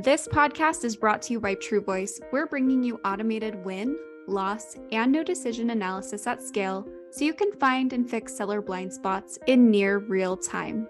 This podcast is brought to you by TruVoice. We're bringing you automated win, loss, and no decision analysis at scale so you can find and fix seller blind spots in near real time.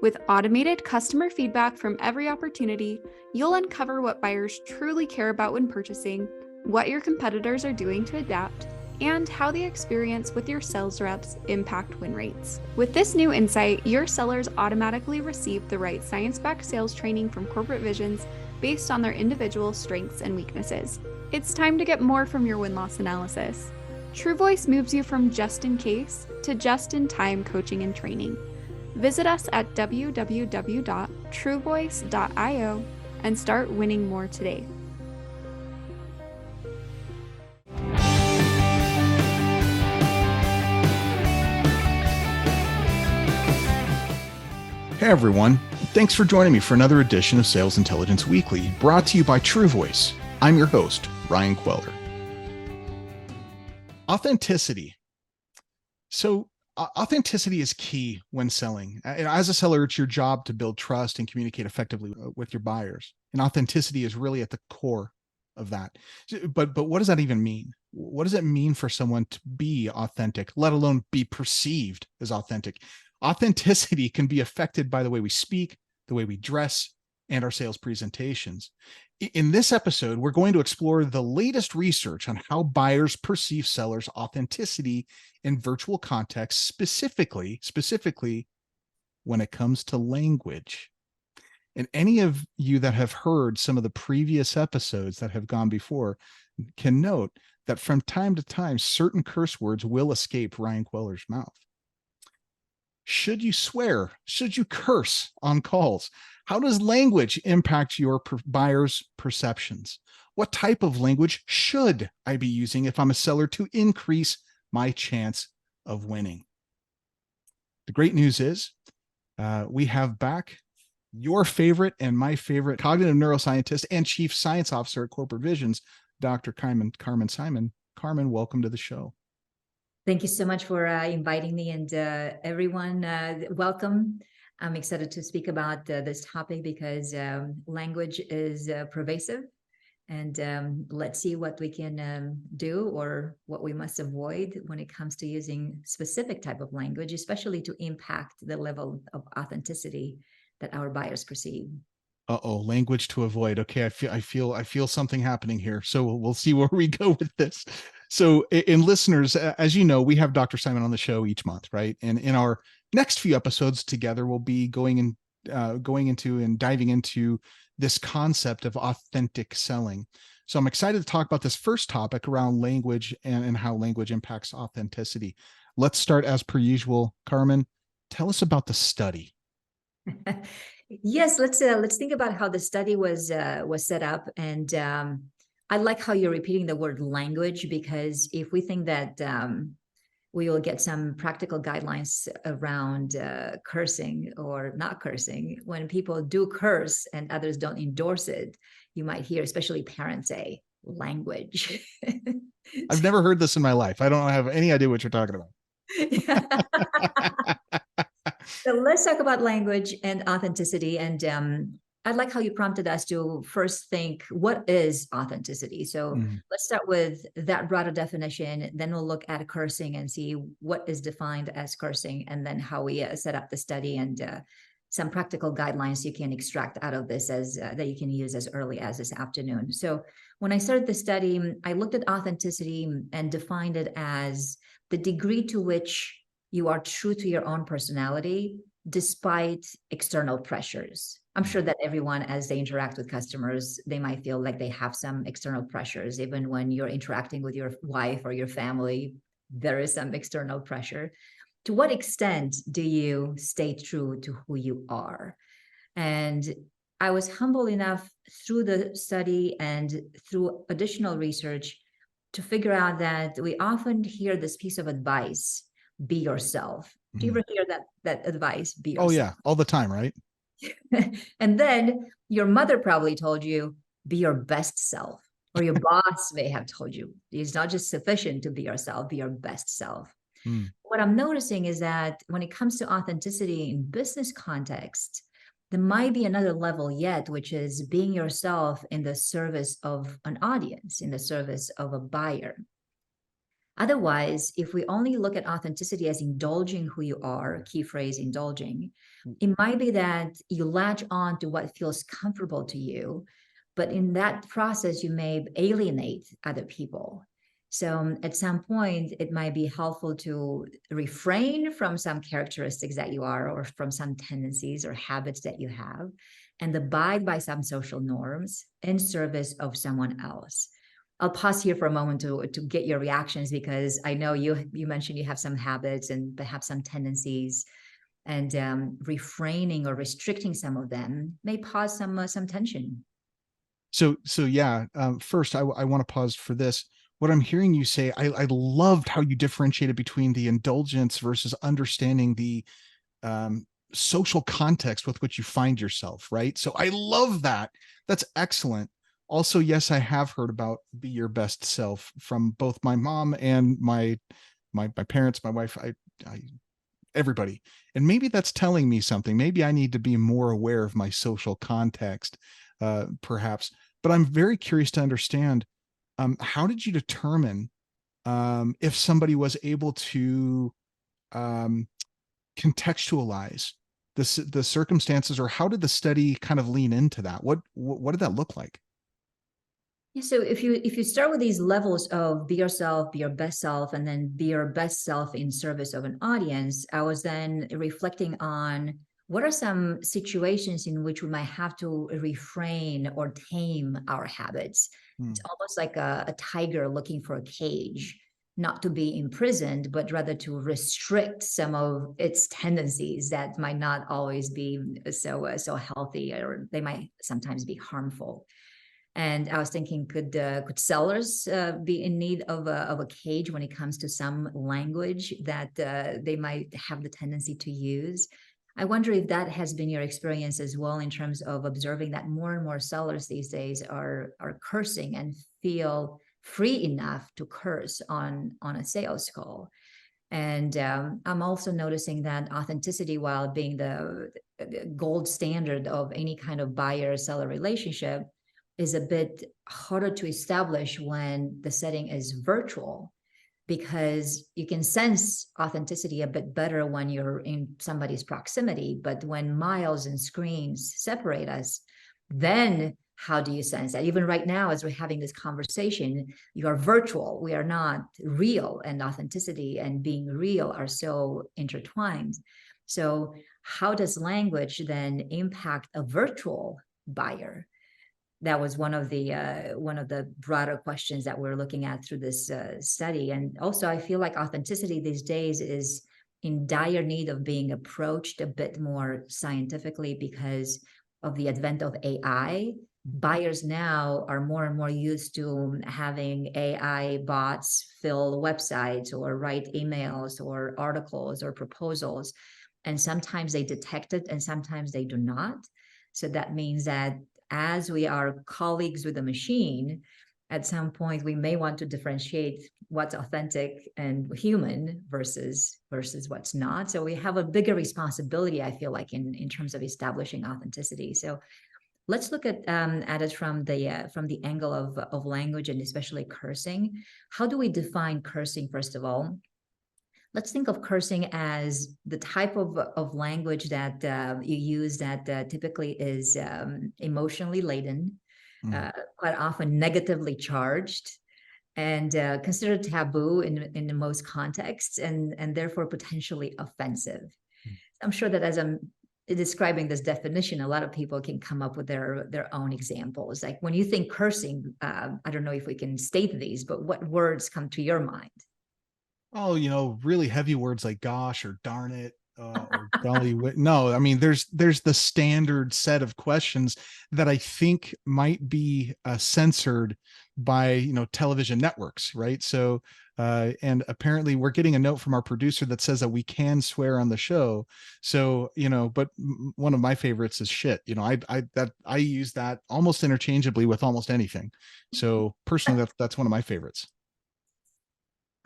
With automated customer feedback from every opportunity, you'll uncover what buyers truly care about when purchasing, what your competitors are doing to adapt, and how the experience with your sales reps impact win rates. With this new insight, your sellers automatically receive the right science-backed sales training from Corporate Visions based on their individual strengths and weaknesses. It's time to get more from your win-loss analysis. TruVoice moves you from just-in-case to just-in-time coaching and training. Visit us at www.truvoice.io and start winning more today. Hey everyone, thanks for joining me for another edition of Sales Intelligence Weekly, brought to you by TruVoice. I'm your host, Ryan Queller. Authenticity. So authenticity is key when selling. As a seller, it's your job to build trust and communicate effectively with your buyers. And authenticity is really at the core of that. But what does that even mean? What does it mean for someone to be authentic, let alone be perceived as authentic? Authenticity can be affected by the way we speak, the way we dress, and our sales presentations. In this episode, we're going to explore the latest research on how buyers perceive sellers' authenticity in virtual contexts, specifically when it comes to language. And any of you that have heard some of the previous episodes that have gone before can note that from time to time, certain curse words will escape Ryan Queller's mouth. Should you swear? Should you curse on calls? How does language impact your buyer's perceptions? What type of language should I be using if I'm a seller to increase my chance of winning? The great news is we have back your favorite and my favorite cognitive neuroscientist and chief science officer at Corporate Visions, Dr. Carmen Simon. Carmen, welcome to the show. Thank you so much for inviting me, and everyone, welcome. I'm excited to speak about this topic because language is pervasive, and let's see what we can do or what we must avoid when it comes to using specific type of language, especially to impact the level of authenticity that our buyers perceive. Language to avoid. Okay, I feel something happening here. So we'll see where we go with this. So in listeners, as you know, we have Dr. Simon on the show each month, right? And in our next few episodes together, we'll be going into and diving into this concept of authentic selling. So I'm excited to talk about this first topic around language and how language impacts authenticity. Let's start as per usual. Carmen, tell us about the study. Yes, let's think about how the study was set up, and I like how you're repeating the word language, because if we think that we will get some practical guidelines around cursing or not cursing, when people do curse and others don't endorse it, you might hear, especially parents, say language. I've never heard this in my life. I don't have any idea what you're talking about. So let's talk about language and authenticity. And I like how you prompted us to first think, what is authenticity? So let's start with that broader definition. Then we'll look at cursing and see what is defined as cursing, and then how we set up the study and some practical guidelines you can extract out of this as that you can use as early as this afternoon. So when I started the study, I looked at authenticity and defined it as the degree to which you are true to your own personality despite external pressures. I'm sure that everyone, as they interact with customers, they might feel like they have some external pressures. Even when you're interacting with your wife or your family, there is some external pressure. To what extent do you stay true to who you are? And I was humble enough through the study and through additional research to figure out that we often hear this piece of advice: be yourself. Do you ever hear that advice? Be yourself. Oh yeah, all the time, right? And then your mother probably told you, be your best self. Or your boss may have told you, it's not just sufficient to be yourself, be your best self. What I'm noticing is that when it comes to authenticity in business context, there might be another level yet, which is being yourself in the service of an audience, in the service of a buyer. Otherwise, if we only look at authenticity as indulging who you are, key phrase indulging, it might be that you latch on to what feels comfortable to you, but in that process, you may alienate other people. So at some point, it might be helpful to refrain from some characteristics that you are, or from some tendencies or habits that you have, and abide by some social norms in service of someone else. I'll pause here for a moment to get your reactions, because I know you mentioned you have some habits and perhaps some tendencies, and refraining or restricting some of them may cause some tension. So yeah. First, I want to pause for this. What I'm hearing you say, I loved how you differentiated between the indulgence versus understanding the social context with which you find yourself, right? So I love that. That's excellent. Also, yes, I have heard about be your best self from both my mom and my parents, my wife, I everybody. And maybe that's telling me something. Maybe I need to be more aware of my social context, perhaps. But I'm very curious to understand, how did you determine if somebody was able to contextualize the circumstances, or how did the study kind of lean into that? What did that look like? Yeah, so if you start with these levels of be yourself, be your best self, and then be your best self in service of an audience, I was then reflecting on what are some situations in which we might have to refrain or tame our habits. It's almost like a tiger looking for a cage, not to be imprisoned, but rather to restrict some of its tendencies that might not always be so healthy, or they might sometimes be harmful. And I was thinking, could sellers be in need of a cage when it comes to some language that they might have the tendency to use? I wonder if that has been your experience as well, in terms of observing that more and more sellers these days are cursing and feel free enough to curse on a sales call. And I'm also noticing that authenticity, while being the gold standard of any kind of buyer-seller relationship, is a bit harder to establish when the setting is virtual, because you can sense authenticity a bit better when you're in somebody's proximity. But when miles and screens separate us, then how do you sense that? Even right now, as we're having this conversation, you are virtual. We are not real, and authenticity and being real are so intertwined. So how does language then impact a virtual buyer? That was one of the broader questions that we're looking at through this study. And also, I feel like authenticity these days is in dire need of being approached a bit more scientifically, because of the advent of AI. Buyers now are more and more used to having AI bots fill websites or write emails or articles or proposals. And sometimes they detect it and sometimes they do not. So that means that as we are colleagues with the machine, at some point we may want to differentiate what's authentic and human versus what's not. So we have a bigger responsibility, I feel like, in terms of establishing authenticity. So let's look at it from the angle of language, and especially cursing. How do we define cursing, first of all? Let's think of cursing as the type of language that you use that typically is emotionally laden, quite often negatively charged, and considered taboo in the most contexts, and therefore potentially offensive. I'm sure that as I'm describing this definition, a lot of people can come up with their own examples. Like when you think cursing, I don't know if we can state these, but what words come to your mind? Oh, really heavy words like gosh or darn it, or golly. No, I mean, there's the standard set of questions that I think might be censored by, television networks, right? So, and apparently we're getting a note from our producer that says that we can swear on the show. So, but one of my favorites is shit. I use that almost interchangeably with almost anything. So personally, that's one of my favorites.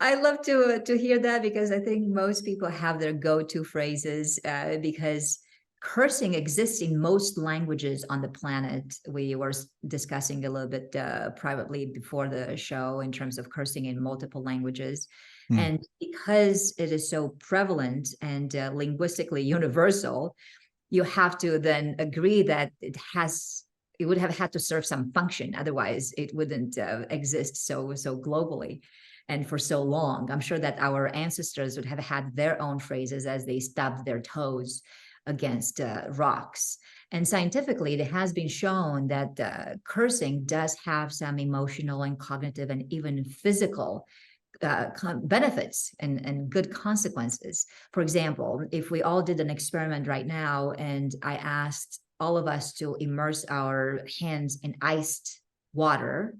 I love to hear that, because I think most people have their go-to phrases, because cursing exists in most languages on the planet. We were discussing a little bit privately before the show in terms of cursing in multiple languages. And because it is so prevalent and linguistically universal, you have to then agree that it would have had to serve some function. Otherwise, it wouldn't exist so globally and for so long. I'm sure that our ancestors would have had their own phrases as they stubbed their toes against rocks. And scientifically, it has been shown that cursing does have some emotional and cognitive and even physical benefits and good consequences. For example, if we all did an experiment right now and I asked all of us to immerse our hands in iced water,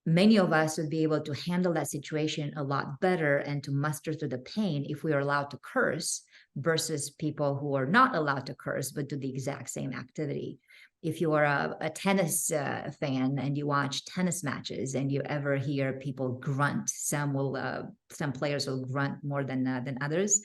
many of us would be able to handle that situation a lot better and to muster through the pain if we are allowed to curse versus people who are not allowed to curse but do the exact same activity. If you are a tennis fan and you watch tennis matches and you ever hear people grunt, some players will grunt more than others.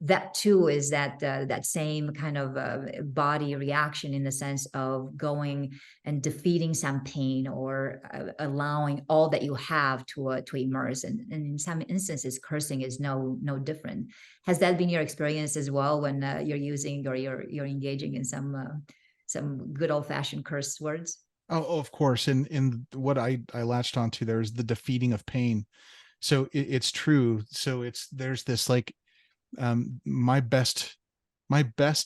That too is that same kind of body reaction in the sense of going and defeating some pain or allowing all that you have to immerse. And in some instances, cursing is no different. Has that been your experience as well when you're using or you're engaging in some good old-fashioned curse words? Oh, of course. And what I latched onto there is the defeating of pain. So it's true. So there's this like my best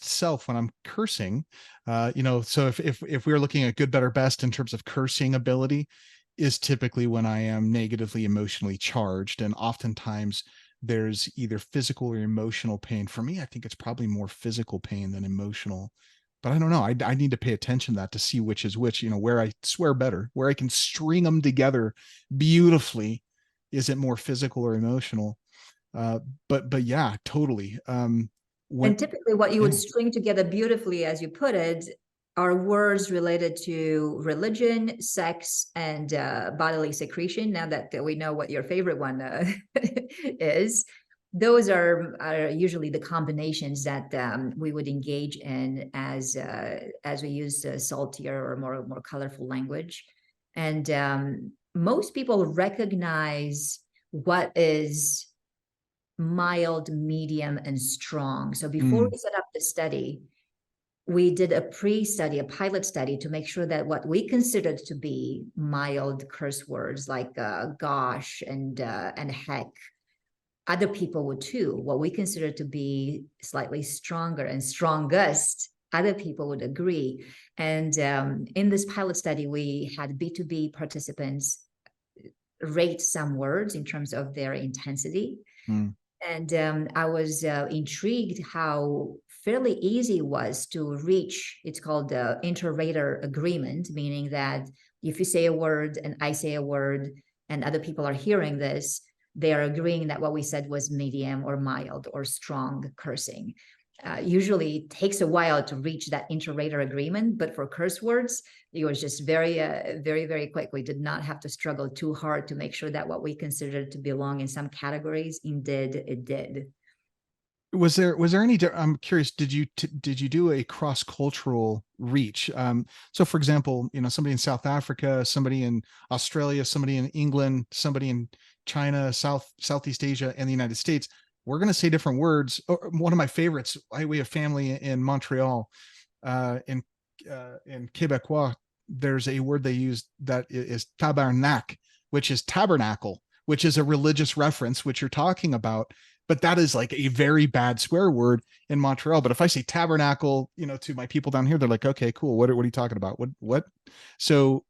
self when I'm cursing. So if we were looking at good, better, best in terms of cursing ability, is typically when I am negatively emotionally charged, and oftentimes there's either physical or emotional pain. For me, I think it's probably more physical pain than emotional. But I don't know. I need to pay attention to that to see which is which, where I swear better, where I can string them together beautifully. Is it more physical or emotional? But yeah, totally. And typically what you would string together beautifully, as you put it, are words related to religion, sex, and bodily secretion. Now that we know what your favorite one is, those are usually the combinations that we would engage in as we use saltier or more colorful language. And most people recognize what is mild, medium, and strong. So before we set up the study, we did a pre-study, a pilot study, to make sure that what we considered to be mild curse words like gosh and heck, other people would too. What we consider to be slightly stronger and strongest, other people would agree. And in this pilot study, we had B2B participants rate some words in terms of their intensity. And I was intrigued how fairly easy it was to reach, it's called the inter-rater agreement, meaning that if you say a word and I say a word and other people are hearing this, they are agreeing that what we said was medium or mild or strong cursing. Usually it takes a while to reach that inter-rater agreement, but for curse words, it was just very, very quick. We did not have to struggle too hard to make sure that what we considered to belong in some categories, indeed it did. Was there any, I'm curious, did you do a cross-cultural reach? So for example, somebody in South Africa, somebody in Australia, somebody in England, somebody in China, Southeast Asia, and the United States, we're going to say different words. One of my favorites, we have family in Montreal, in Quebecois, there's a word they use that is tabarnak, which is tabernacle, which is a religious reference, which you're talking about. But that is like a very bad swear word in Montreal. But if I say tabernacle, to my people down here, they're like, okay, cool. What are you talking about? What? So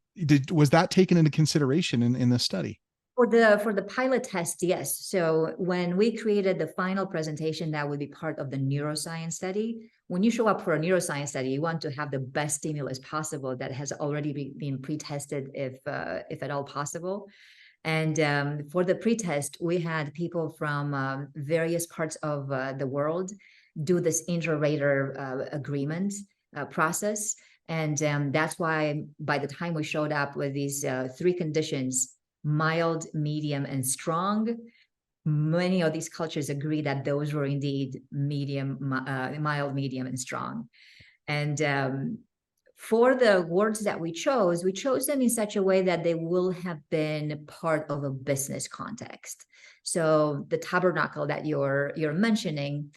was that taken into consideration in this study? For the pilot test, yes. So when we created the final presentation that would be part of the neuroscience study, when you show up for a neuroscience study, you want to have the best stimulus possible that has already been pre-tested, if at all possible. And for the pretest, we had people from various parts of the world do this inter-rater agreement process. And that's why by the time we showed up with these three conditions, mild, medium, and strong, many of these cultures agree that those were indeed mild, medium, and strong. And for the words that we chose them in such a way that they will have been part of a business context. So the tabernacle that you're mentioning,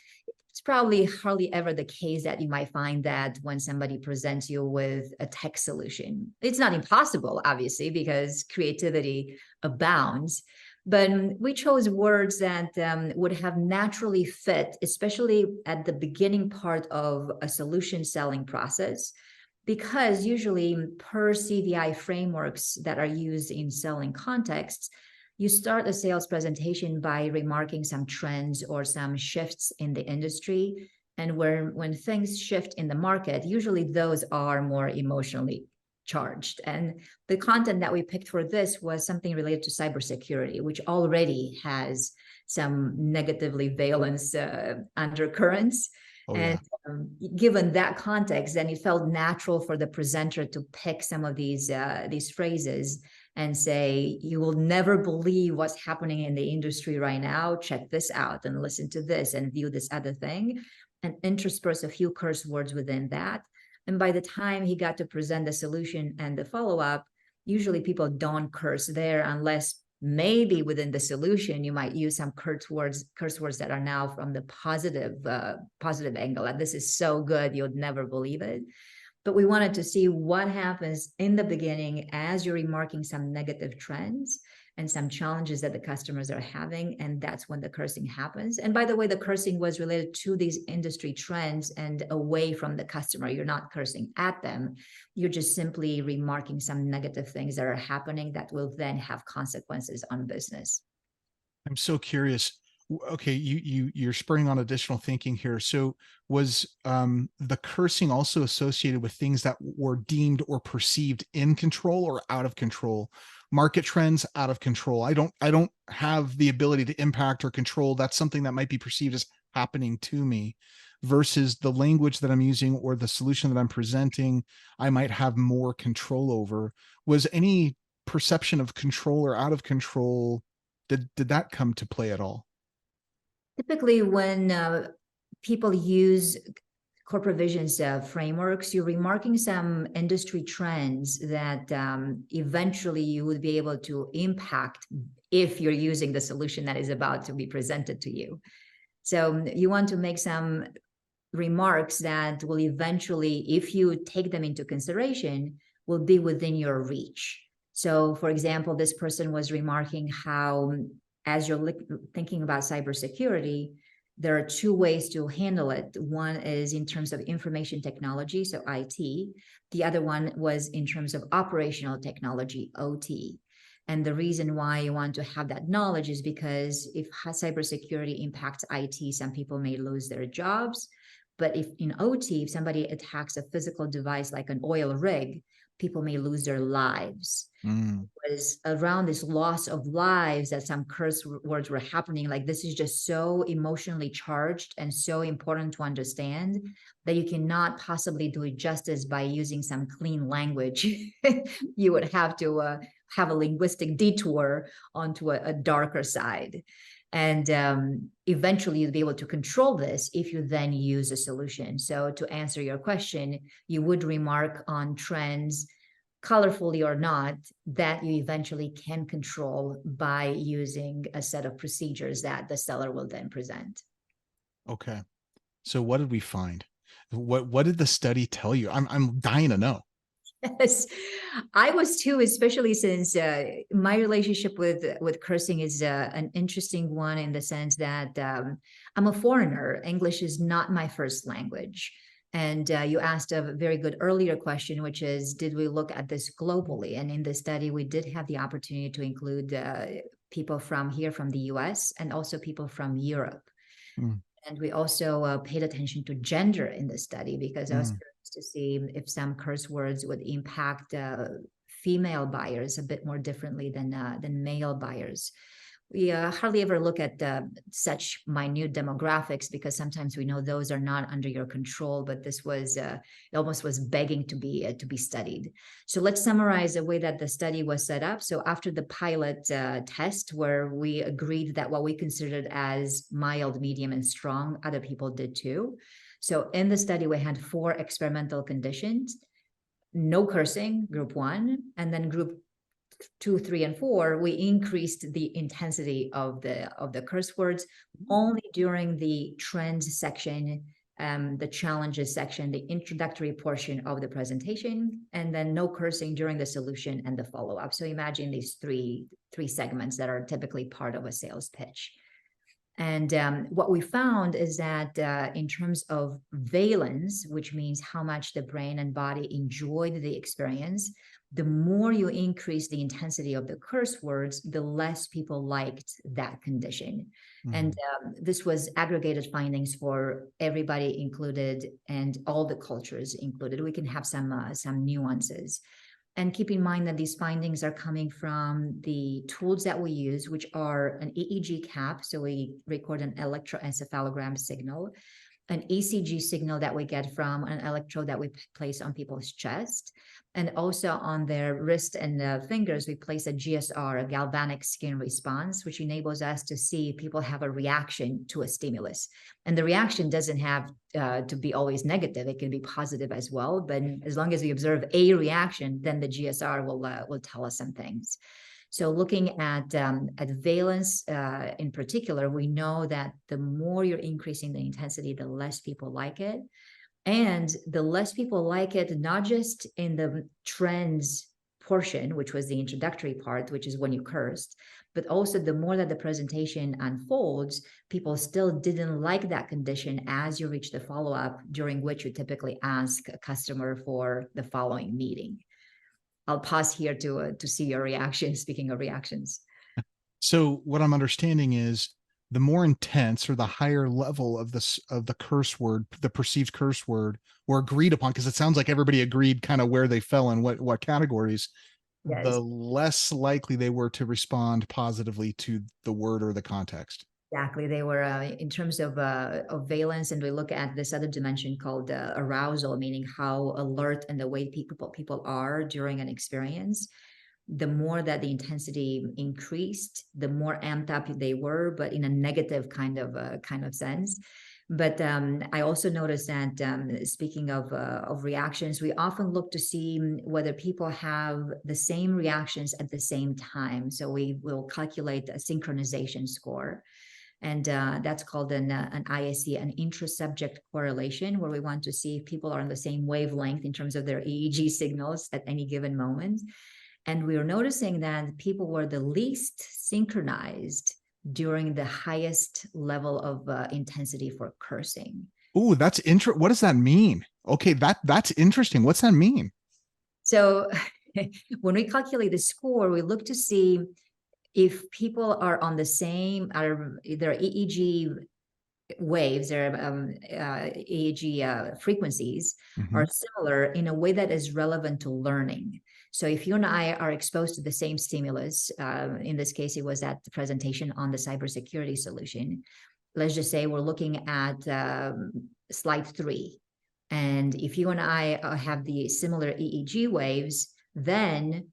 it's probably hardly ever the case that you might find that when somebody presents you with a tech solution. It's not impossible, obviously, because creativity abounds. But we chose words that would have naturally fit, especially at the beginning part of a solution selling process, because usually per CVI frameworks that are used in selling contexts, you start a sales presentation by remarking some trends or some shifts in the industry. And when things shift in the market, usually those are more emotionally charged. And the content that we picked for this was something related to cybersecurity, which already has some negatively valence undercurrents. Oh, and yeah. Given that context, then it felt natural for the presenter to pick some of these phrases and say, you will never believe what's happening in the industry right now. Check this out and listen to this and view this other thing, and intersperse a few curse words within that. And by the time he got to present the solution and the follow-up, usually people don't curse there, unless maybe within the solution you might use some curse words that are now from the positive angle. And this is so good, you'll never believe it. But we wanted to see what happens in the beginning as you're remarking some negative trends and some challenges that the customers are having. And that's when the cursing happens. And by the way, the cursing was related to these industry trends and away from the customer. You're not cursing at them. You're just simply remarking some negative things that are happening that will then have consequences on business. I'm so curious. Okay, you're spurring on additional thinking here. So was the cursing also associated with things that were deemed or perceived in control or out of control? Market trends out of control. I don't have the ability to impact or control. That's something that might be perceived as happening to me, versus the language that I'm using or the solution that I'm presenting, I might have more control over. Was any perception of control or out of control, did that come to play at all? Typically, when people use corporate visions frameworks, you're remarking some industry trends that eventually you would be able to impact if you're using the solution that is about to be presented to you. So you want to make some remarks that will eventually, if you take them into consideration, will be within your reach. So for example, this person was remarking how, as you're thinking about cybersecurity, there are two ways to handle it. One is in terms of information technology, so IT. The other one was in terms of operational technology, OT. And the reason why you want to have that knowledge is because if cybersecurity impacts IT, some people may lose their jobs. But if in OT, if somebody attacks a physical device like an oil rig, people may lose their lives. It was around this loss of lives that some curse words were happening. Like, this is just so emotionally charged and so important to understand that you cannot possibly do it justice by using some clean language. You would have to have a linguistic detour onto a darker side. And eventually you'll be able to control this if you then use a solution. So to answer your question, you would remark on trends, colorfully or not, that you eventually can control by using a set of procedures that the seller will then present. Okay. So what did we find? What did the study tell you? I'm dying to know. Yes, I was too, especially since my relationship with cursing is an interesting one in the sense that I'm a foreigner. English is not my first language. And you asked a very good earlier question, which is, did we look at this globally? And in the study, we did have the opportunity to include people from here, from the US, and also people from Europe. And we also paid attention to gender in the study, because I was curious to see if some curse words would impact female buyers a bit more differently than male buyers. we hardly ever look at such minute demographics, because sometimes we know those are not under your control, but this was it almost was begging to be studied. So let's summarize the way that the study was set up. So after the pilot test, where we agreed that what we considered as mild, medium, and strong, other people did too. So in the study, we had 4 experimental conditions: no cursing, group 1, and then group 2, 3, and 4, we increased the intensity of the curse words only during the trends section, the challenges section, the introductory portion of the presentation, and then no cursing during the solution and the follow-up. So imagine these three segments that are typically part of a sales pitch. And what we found is that in terms of valence, which means how much the brain and body enjoyed the experience, the more you increase the intensity of the curse words, the less people liked that condition. And this was aggregated findings for everybody included and all the cultures included. We can have some nuances. And keep in mind that these findings are coming from the tools that we use, which are an EEG cap. So we record an electroencephalogram signal, an ECG signal that we get from an electrode that we place on people's chest. And also on their wrist and fingers, we place a GSR, a galvanic skin response, which enables us to see if people have a reaction to a stimulus. And the reaction doesn't have to be always negative. It can be positive as well. But as long as we observe a reaction, then the GSR will tell us some things. So looking at valence in particular, we know that the more you're increasing the intensity, the less people like it. And the less people like it, not just in the trends portion, which was the introductory part, which is when you cursed, but also the more that the presentation unfolds, people still didn't like that condition as you reach the follow-up, during which you typically ask a customer for the following meeting. I'll pause here to see your reaction, speaking of reactions. So what I'm understanding is the more intense or the higher level of the curse word, the perceived curse word, or agreed upon, because it sounds like everybody agreed kind of where they fell in what categories, Yes. The less likely they were to respond positively to the word or the context. Exactly. They were in terms of valence, and we look at this other dimension called arousal, meaning how alert and the way people are during an experience. The more that the intensity increased, the more amped up they were, but in a negative kind of sense. But I also noticed that speaking of reactions, we often look to see whether people have the same reactions at the same time. So we will calculate a synchronization score. And that's called an ISC, an intra-subject correlation, where we want to see if people are on the same wavelength in terms of their EEG signals at any given moment. And we were noticing that people were the least synchronized during the highest level of intensity for cursing. Ooh, that's interesting. What does that mean? Okay, that's interesting. What's that mean? So when we calculate the score, we look to see if people are on the same, their EEG waves, their EEG frequencies are similar in a way that is relevant to learning. So if you and I are exposed to the same stimulus, in this case, it was at the presentation on the cybersecurity solution. Let's just say we're looking at slide 3. And if you and I have the similar EEG waves, then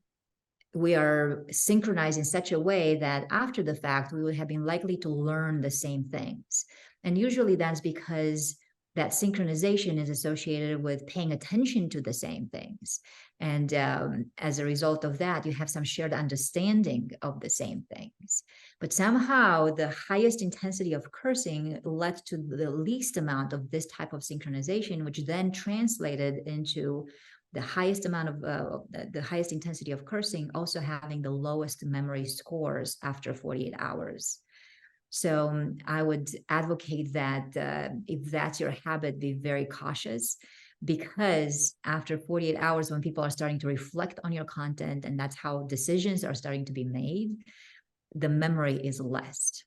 we are synchronized in such a way that after the fact, we would have been likely to learn the same things. And usually that's because that synchronization is associated with paying attention to the same things. And as a result of that, you have some shared understanding of the same things. But somehow the highest intensity of cursing led to the least amount of this type of synchronization, which then translated into the highest amount of the highest intensity of cursing also having the lowest memory scores after 48 hours. So I would advocate that if that's your habit, be very cautious, because after 48 hours, when people are starting to reflect on your content, and that's how decisions are starting to be made, the memory is less.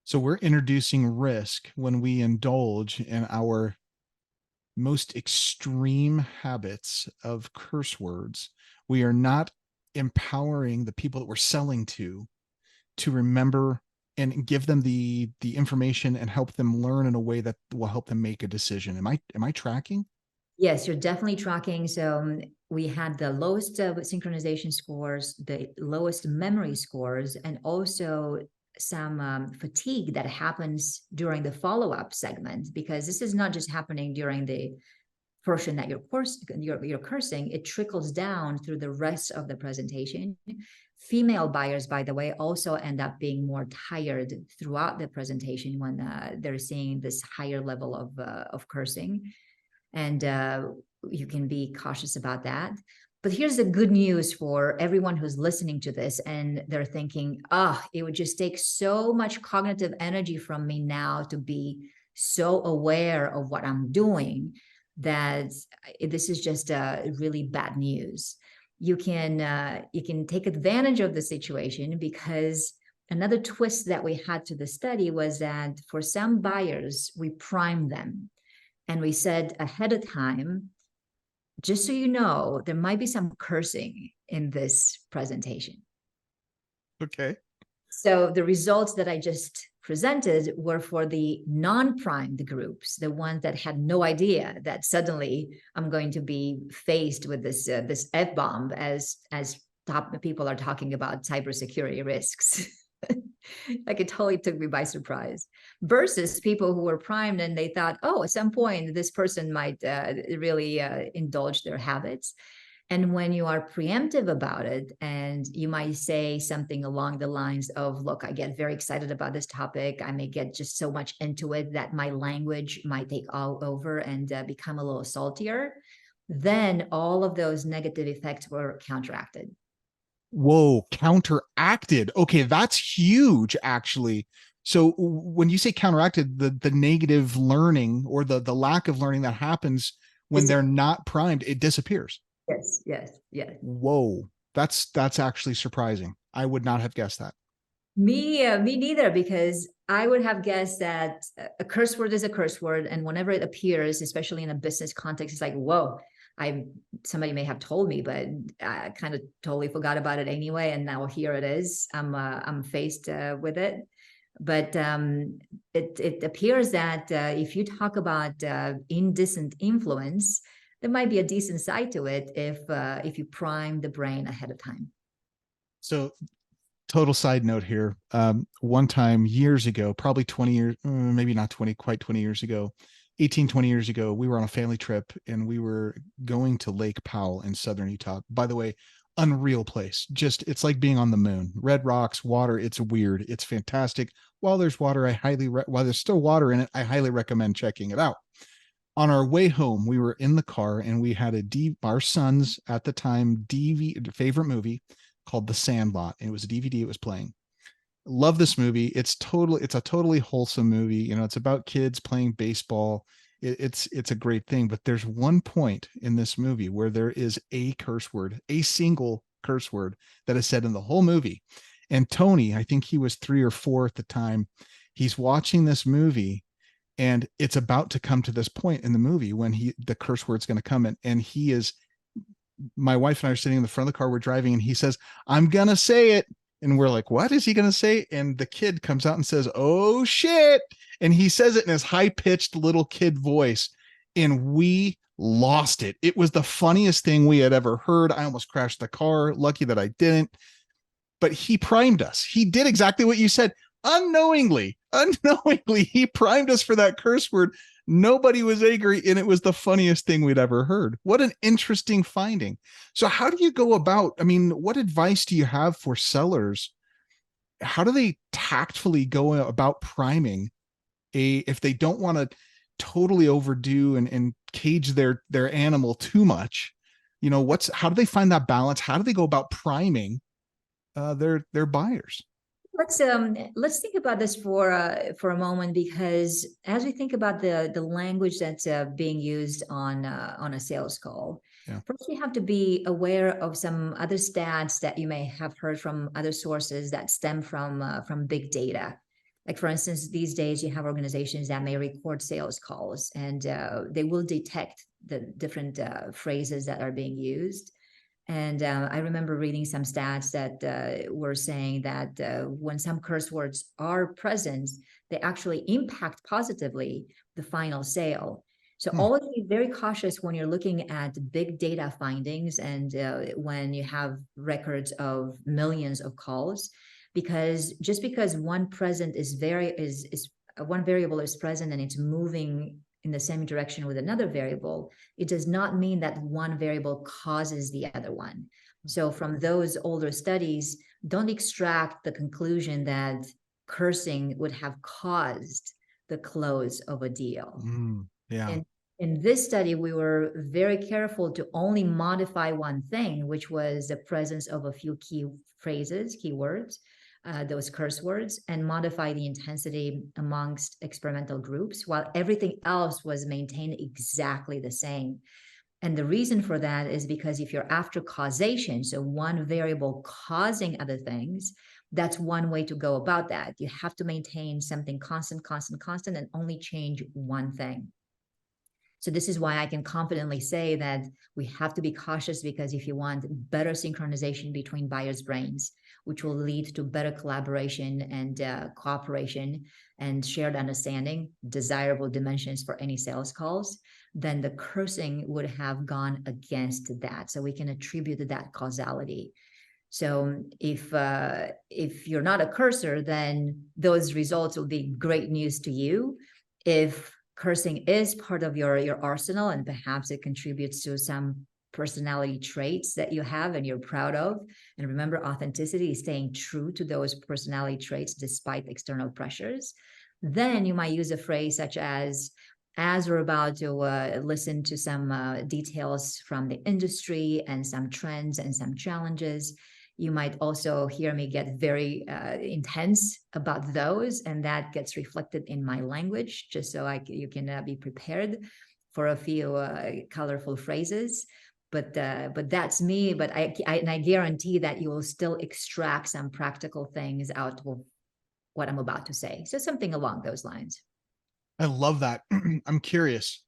So we're introducing risk when we indulge in our most extreme habits of curse words. We are not empowering the people that we're selling to to remember and give them the information and help them learn in a way that will help them make a decision. Am I tracking? Yes, you're definitely tracking. So we had the lowest synchronization scores, the lowest memory scores, and also some fatigue that happens during the follow-up segment, because this is not just happening during the portion that you're cursing, it trickles down through the rest of the presentation. Female buyers, by the way, also end up being more tired throughout the presentation when they're seeing this higher level of cursing. And you can be cautious about that. But here's the good news for everyone who's listening to this and they're thinking, it would just take so much cognitive energy from me now to be so aware of what I'm doing, that this is just really bad news. You can take advantage of the situation, because another twist that we had to the study was that for some buyers, we primed them. And we said ahead of time, just so you know, there might be some cursing in this presentation. Okay. So the results that I just presented were for the non-primed groups, the ones that had no idea that suddenly I'm going to be faced with this F-bomb as top people are talking about cybersecurity risks. Like, it totally took me by surprise, versus people who were primed and they thought, at some point this person might really indulge their habits. And when you are preemptive about it, and you might say something along the lines of, look, I get very excited about this topic. I may get just so much into it that my language might take all over and become a little saltier. Then all of those negative effects were counteracted. Whoa, counteracted. Okay, that's huge, actually. So when you say counteracted, the negative learning or the lack of learning that happens when they're not primed, it disappears. Yes. Whoa, that's actually surprising. I would not have guessed that. Me neither, because I would have guessed that a curse word is a curse word, and whenever it appears, especially in a business context, it's like, whoa, somebody may have told me, but I kind of totally forgot about it anyway, and now here it is. I'm faced with it. But it appears that if you talk about indecent influence, there might be a decent side to it if you prime the brain ahead of time. So, total side note here. One time years ago, probably 20 years, maybe not 20, quite 20 years ago, 18, 20 years ago, we were on a family trip and we were going to Lake Powell in southern Utah. By the way, unreal place. Just, it's like being on the moon. Red rocks, water. It's weird. It's fantastic. While there's water, while there's still water in it, I highly recommend checking it out. On our way home, we were in the car and we had our son's at the time favorite movie called The Sandlot. And it was a DVD it was playing. Love this movie. It's a totally wholesome movie. You know, it's about kids playing baseball. It's a great thing. But there's one point in this movie where there is a curse word, a single curse word that is said in the whole movie. And Tony, I think he was 3 or 4 at the time, he's watching this movie and it's about to come to this point in the movie when the curse word's going to come in. And my wife and I are sitting in the front of the car, we're driving, and he says, I'm going to say it. And we're like, what is he going to say? And the kid comes out and says, oh shit. And he says it in his high pitched little kid voice. And we lost it. It was the funniest thing we had ever heard. I almost crashed the car. Lucky that I didn't. But he primed us. He did exactly what you said. Unknowingly, he primed us for that curse word. Nobody was angry, and it was the funniest thing we'd ever heard. What an interesting finding. So how do you go about, what advice do you have for sellers? How do they tactfully go about priming if they don't want to totally overdo and cage their animal too much? How do they find that balance? How do they go about priming their buyers? Let's think about this for a moment, because as we think about the language that's being used on a sales call, first we have to be aware of some other stats that you may have heard from other sources that stem from big data. Like, for instance, these days you have organizations that may record sales calls, and they will detect the different phrases that are being used. And I remember reading some stats that were saying that when some curse words are present, they actually impact positively the final sale. So always be very cautious when you're looking at big data findings and when you have records of millions of calls, because just because one variable is present and it's moving in the same direction with another variable, it does not mean that one variable causes the other one. So from those older studies, don't extract the conclusion that cursing would have caused the close of a deal. Yeah. In this study, we were very careful to only modify one thing, which was the presence of a few key phrases, keywords, those curse words, and modify the intensity amongst experimental groups, while everything else was maintained exactly the same. And the reason for that is because if you're after causation, so one variable causing other things, that's one way to go about that. You have to maintain something constant, and only change one thing. So this is why I can confidently say that we have to be cautious, because if you want better synchronization between buyers' brains, which will lead to better collaboration and cooperation and shared understanding, desirable dimensions for any sales calls, then the cursing would have gone against that. So we can attribute that causality. So if you're not a cursor, then those results will be great news to you. If cursing is part of your arsenal, and perhaps it contributes to some personality traits that you have and you're proud of. And remember, authenticity is staying true to those personality traits despite external pressures. Then you might use a phrase such as we're about to listen to some details from the industry and some trends and some challenges, you might also hear me get very intense about those, and that gets reflected in my language, just so you can be prepared for a few colorful phrases. But that's me. But I guarantee that you will still extract some practical things out of what I'm about to say. So something along those lines. I love that. I'm curious.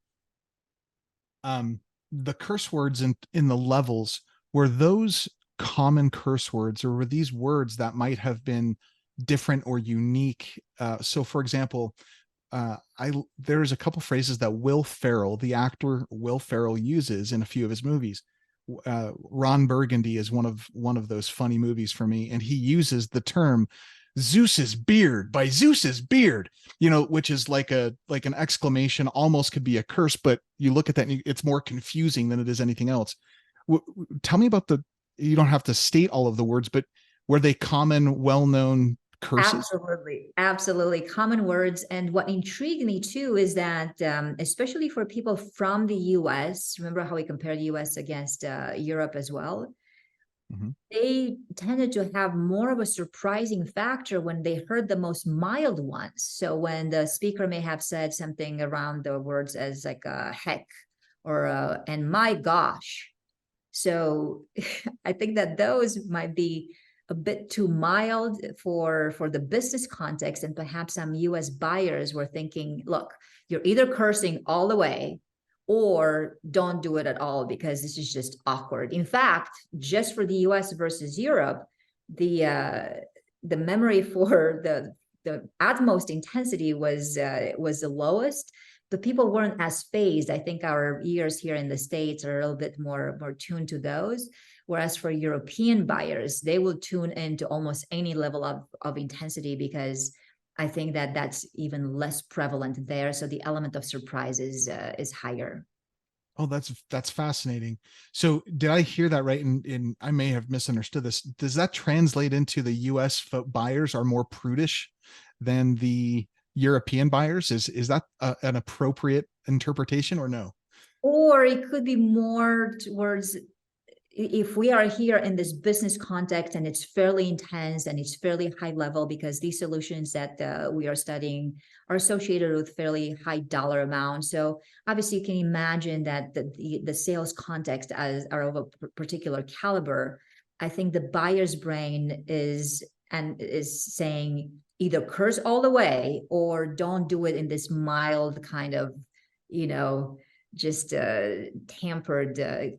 The curse words in the levels, were those common curse words, or were these words that might have been different or unique? So for example, there's a couple phrases that Will Ferrell, the actor Will Ferrell, uses in a few of his movies. Ron Burgundy is one of those funny movies for me, and he uses the term Zeus's beard, by Zeus's beard, which is like an exclamation, almost could be a curse, but you look at that and it's more confusing than it is anything else. Tell me about you don't have to state all of the words, but were they common, well-known curses? Absolutely common words. And what intrigued me too is that especially for people from the US, remember how we compare the US against Europe as well, they tended to have more of a surprising factor when they heard the most mild ones. So when the speaker may have said something around the words as like heck or and my gosh. So I think that those might be a bit too mild for the business context, and perhaps some US buyers were thinking, look, you're either cursing all the way or don't do it at all, because this is just awkward. In fact, just for the US versus Europe, the memory for the utmost intensity was the lowest, but people weren't as phased. I think our ears here in the States are a little bit more tuned to those. Whereas for European buyers, they will tune into almost any level of intensity, because I think that that's even less prevalent there. So the element of surprise is higher. Oh, that's fascinating. So did I hear that right? And I may have misunderstood this. Does that translate into the US buyers are more prudish than the European buyers? Is that an appropriate interpretation, or no? Or it could be more towards, if we are here in this business context and it's fairly intense and it's fairly high level, because these solutions that we are studying are associated with fairly high dollar amounts. So obviously you can imagine that the sales context are of a particular caliber. I think the buyer's brain is saying either curse all the way or don't do it in this mild kind of, just tampered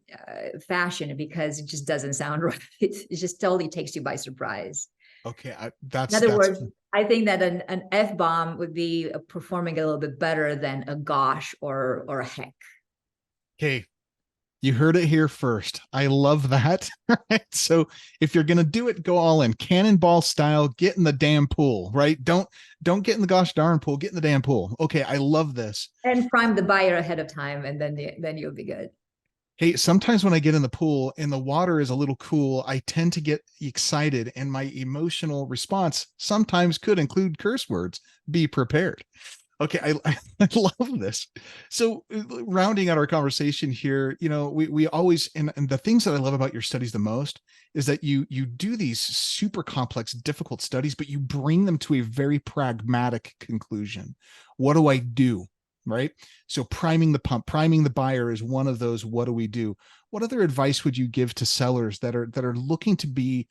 fashion, because it just doesn't sound right. It just totally takes you by surprise. Okay, In other words, I think that an F-bomb would be performing a little bit better than a gosh or a heck. Okay, you heard it here first. I love that. Right? So if you're gonna do it, go all in, cannonball style. Get in the damn pool, right? Don't get in the gosh darn pool. Get in the damn pool. Okay, I love this. And prime the buyer ahead of time, and then you'll be good. Hey, sometimes when I get in the pool and the water is a little cool, I tend to get excited, and my emotional response sometimes could include curse words. Be prepared. Okay, I love this. So rounding out our conversation here, we always, and the things that I love about your studies the most is that you do these super complex, difficult studies, but you bring them to a very pragmatic conclusion. What do I do? Right? So priming the pump, priming the buyer is one of those. What do we do? What other advice would you give to sellers that are looking to be,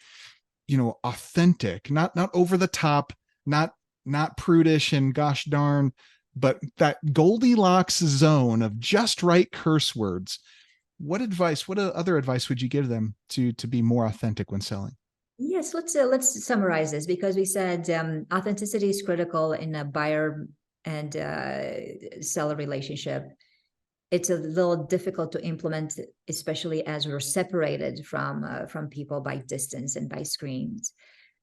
authentic, not over the top, not prudish and gosh darn, but that Goldilocks zone of just right curse words? What other advice would you give them to be more authentic when selling? Yes, let's summarize this, because we said authenticity is critical in a buyer and seller relationship. It's a little difficult to implement, especially as we're separated from people by distance and by screens.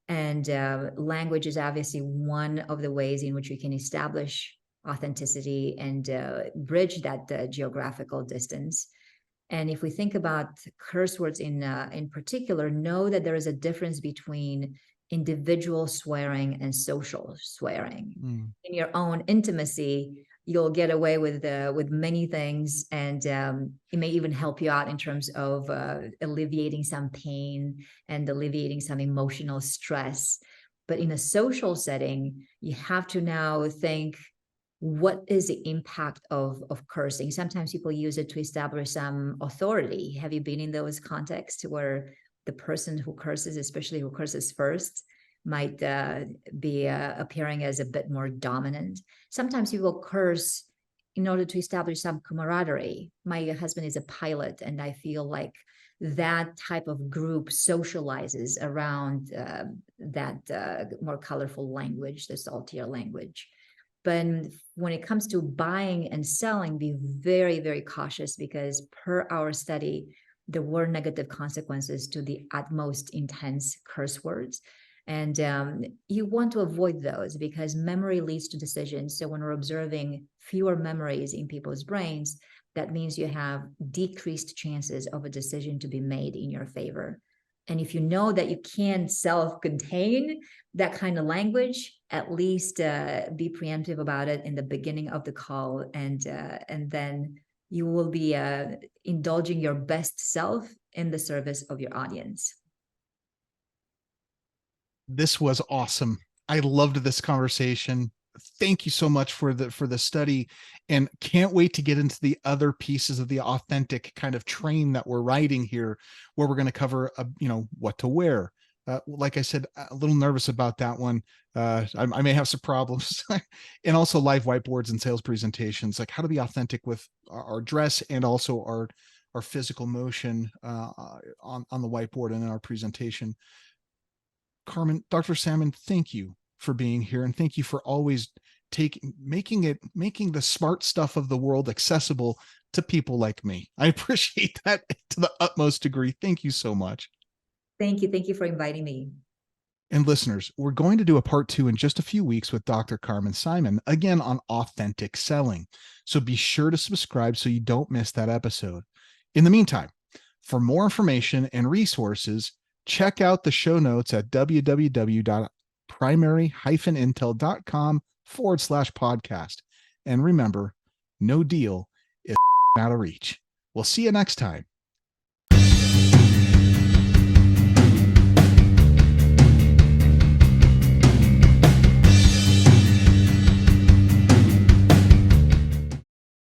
And language is obviously one of the ways in which we can establish authenticity and bridge that geographical distance. And if we think about curse words in particular, know that there is a difference between individual swearing and social swearing. In your own intimacy, you'll get away with many things, and it may even help you out in terms of alleviating some pain and alleviating some emotional stress. But in a social setting, you have to now think, what is the impact of cursing? Sometimes people use it to establish some authority. Have you been in those contexts where the person who curses, especially who curses first, might be appearing as a bit more dominant? Sometimes people curse in order to establish some camaraderie. My husband is a pilot, and I feel like that type of group socializes around that more colorful language, the saltier language. But when it comes to buying and selling, be very, very cautious, because per our study, there were negative consequences to the utmost intense curse words. And you want to avoid those, because memory leads to decisions. So when we're observing fewer memories in people's brains, that means you have decreased chances of a decision to be made in your favor. And if you know that you can self-contain that kind of language, at least be preemptive about it in the beginning of the call, and then you will be indulging your best self in the service of your audience. This was awesome. I loved this conversation. Thank you so much for the study, and can't wait to get into the other pieces of the authentic kind of train that we're riding here, where we're going to cover what to wear. Like I said, a little nervous about that one. I may have some problems. And also live whiteboards and sales presentations, like how to be authentic with our dress and also our physical motion on the whiteboard and in our presentation. Carmen, Dr. Salmon, thank you for being here, and thank you for always making the smart stuff of the world accessible to people like me. I appreciate that to the utmost degree. Thank you so much. Thank you for inviting me. And listeners, we're going to do a part 2 in just a few weeks with Dr. Carmen Simon, again on authentic selling. So be sure to subscribe so you don't miss that episode. In the meantime, for more information and resources, check out the show notes at www.primary-intel.com/podcast. And remember, no deal is out of reach. We'll see you next time